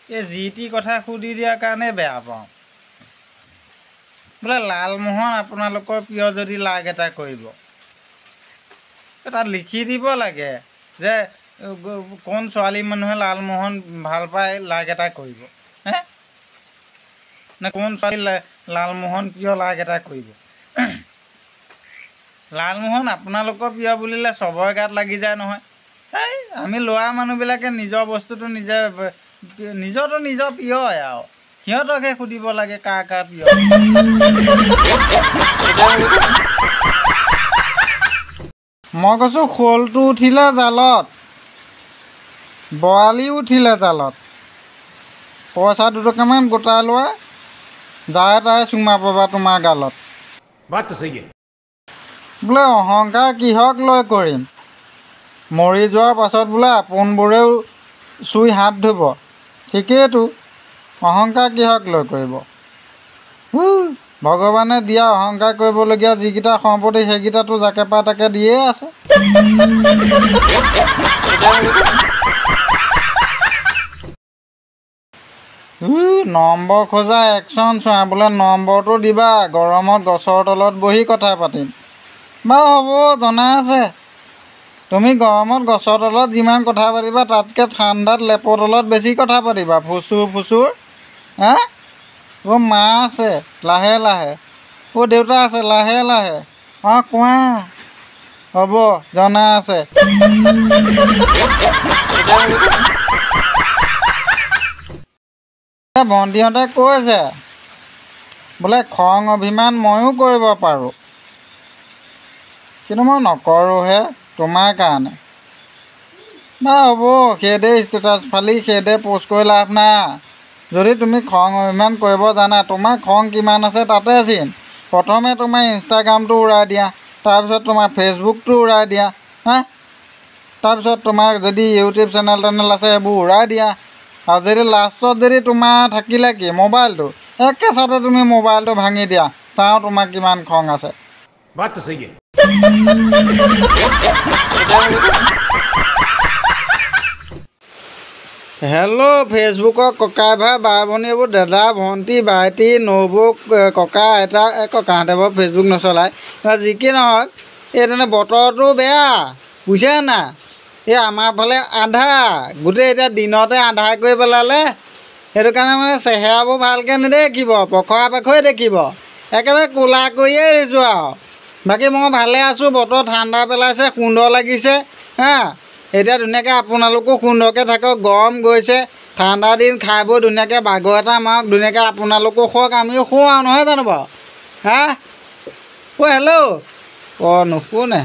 এই যি টি কথা সুধি দিয়াৰ কাৰণে বেয়া পাওঁ। বোলে লালমোহন আপোনালোকৰ প্ৰিয় যদি লাইক এটা কৰিব, তাত লিখি দিব লাগে যে কোন ছোৱালী মানুহে লালমোহন ভাল পায় লাইক এটা কৰিব, হে নে কোন ছোৱালী লালমোহন প্ৰিয় লাইক এটা কৰিব। লালমোহন আপোনালোকৰ প্ৰিয় বুলিলে চবৰে গাত লাগি যায় নহয়। এই আমি ল'ৰা মানুহবিলাকে নিজৰ বস্তুটো নিজৰটো নিজৰ প্ৰিয়ই আৰু সিহঁতকহে সুধিব লাগে কাৰ কাৰ প্ৰিয়। মই কৈছোঁ শ'লটো উঠিলে জালত, বৰালি উঠিলে জালত, পইচা দুটকামান গোটাই লোৱা, যায় তাই চুমা পাবা তোমাৰ গালত। বোলে অহংকাৰ কিহক লৈ কৰিম, মৰি যোৱাৰ পাছত বোলে আপোনবোৰেও চুই হাত ধুব। ঠিকেইতো, অহংকাৰ কিহক লৈ কৰিব। ভগৱানে দিয়া অহংকাৰ কৰিবলগীয়া যিকেইটা সম্পত্তি সেইকেইটাতো যাকে পায় তাকে দিয়েই আছে। নম্বৰ খোজা একশ্যন চোৱা, বোলে নম্বৰটো দিবা, গৰমত গছৰ তলত বহি কথা পাতিম। বাৰু হ'ব, জনা আছে। তুমি গৰমত গছৰ তলত যিমান কথা পাতিবা তাতকৈ ঠাণ্ডাত লেপৰ তলত বেছি কথা পাতিবা, ফুচুৰ হা। অ' মা আছে লাহে লাহে, অ' দেউতা আছে লাহে লাহে, অঁ কোৱা। হ'ব, জনা আছে। ভণ্টিহঁতে কৈছে বোলে খং অভিমান ময়ো কৰিব পাৰোঁ, কিন্তু মই নকৰোঁহে তোমাৰ কাৰণে। বাৰু হ'ব, সেইদে ষ্টেটাছ ফালি সেইদে প'ষ্ট কৰি লাভ নাই। যদি তুমি খং অভিমান কৰিব জানা, তোমাৰ খং কিমান আছে তাতে চিন। প্ৰথমে তোমাৰ ইনষ্টাগ্ৰামটো উৰাই দিয়া, তাৰপিছত তোমাৰ ফেচবুকটো উৰাই দিয়া, হা। তাৰপিছত তোমাৰ যদি ইউটিউব চেনেল আছে সেইবোৰ উৰাই দিয়া, আৰু যদি লাষ্টত যদি তোমাৰ থাকিলে কি মোবাইলটো, একেচাতে তুমি মোবাইলটো ভাঙি দিয়া, চাওঁ তোমাৰ কিমান খং আছে। হেল্ল' ফেচবুকৰ ককাই ভাই বাই ভনী, এইবোৰ দাদা ভণ্টি ভাইটি নবৌ ককা আইতা, ককাহঁতে বাৰু ফেচবুক নচলায়, যি কি নহওক এই তেনে বতৰটো বেয়া বুজিছে না। এই আমাৰ ফালে আন্ধাৰ, গোটেই এতিয়া দিনতে আন্ধাৰ কৰি পেলালে, সেইটো কাৰণে মানে চেহেৰাবোৰ ভালকৈ নেদেখিব, পখৰা পাখৰি দেখিব, একেবাৰে ক'লা কৰিয়ে এৰিছোঁ আৰু। বাকী মই ভালে আছোঁ, বতৰ ঠাণ্ডা পেলাইছে, সুন্দৰ লাগিছে হা। এতিয়া ধুনীয়াকৈ আপোনালোকো সুন্দৰকৈ থাকক, গৰম গৈছে, ঠাণ্ডা দিন খাই বৈ ধুনীয়াকৈ বাগৰ এটা মাৰক, ধুনীয়াকৈ আপোনালোকো শুৱক, আমিও শুওঁ আৰু নহয় জানো বাৰু হা। অ' হেল্ল', অঁ নুশুনে।